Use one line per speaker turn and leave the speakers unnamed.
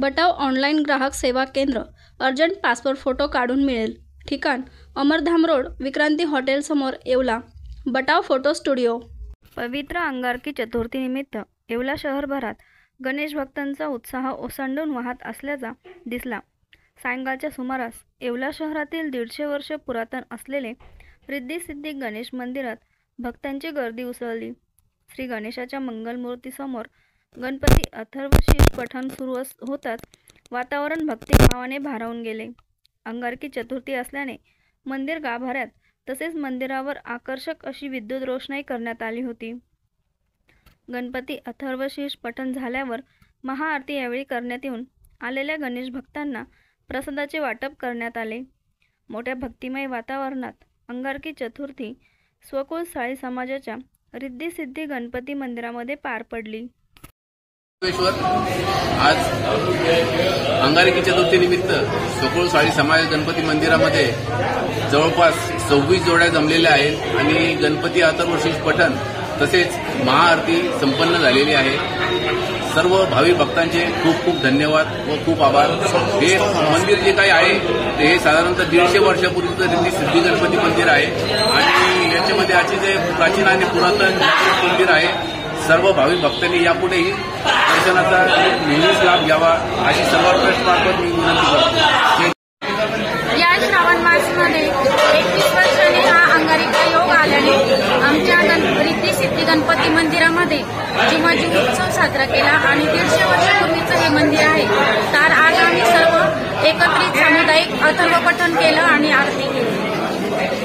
बटाव online ग्राहक सेवा केंद्र। अर्जंट पासपोर्ट फोटो काढून मिळेल। ठिकाण अमरधाम रोड, विक्रांती हॉटेल समोर, येवला। बटाव photo studio. पवित्र अंगारकी चतुर्थीनिमित्त येवला शहरभरात गणेश भक्तांचा उत्साह ओसंडून वाहत असल्याचा दिसला। सायंकाळच्या सुमारास येवला शहरातील 150 वर्ष पुरातन असलेले रिद्धी सिद्धी गणेश मंदिरात भक्तांची गर्दी उसळली। श्री गणेशाच्या मंगलमूर्तीसमोर गणपती अथर्वशीर्ष पठण सुरू होताच वातावरण भक्तिभावाने भारावून गेले। अंगारकी चतुर्थी असल्याने मंदिर गाभाऱ्यात तसेच मंदिरावर आकर्षक अशी विद्युत रोषणाई करण्यात आली होती। गणपती अथर्वशीर्ष पठण झाल्यावर महाआरती यावेळी करण्यात येऊन आलेल्या गणेश भक्तांना प्रसादाचे वाटप करण्यात आले। मोठ्या भक्तिमय वातावरणात अंगारकी चतुर्थी स्वकुळ साळी समाजाच्या रिद्धी सिद्धी गणपती मंदिरामध्ये पार पडली।
आज अंगारकी चतुर्थीनिमित्त स्वकुळ साळी समाज गणपती मंदिरामध्ये जवळपास 26 जोड्या जमलेल्या आहेत आणि गणपती अथर्वशीर्ष पठण तसेच महाआरती संपन्न झालेली आहे। सर्व भाविक भक्तांचे खूप खूप धन्यवाद व खूप आभार। हे मंदिर जे काही आहे ते साधारणतः 150 वर्षापूर्वीचं रिद्धी सिद्धी गणपती मंदिर आहे आणि याच्यामध्ये अतिशय प्राचीन आणि पुरातन मंदिर आहे। सर्व भाविक भक्तांनी यापुढेही दर्शनाचा नेहमीच लाभ घ्यावा अशी सर्व ट्रस्टमार्फत मी विनंती करतो।
या श्रावण मासमध्ये 21 वर्षांनी हा अंगारिका योग आल्याने आमच्या रिद्धी सिद्धी गणपती मंदिरामध्ये जिमाजी उत्सव साजरा केला आणि 150 वर्षापूर्वीचं हे मंदिर आहे। तर आज आम्ही सर्व एकत्रित सामुदायिक अथर्व पठण केलं आणि आरती केली।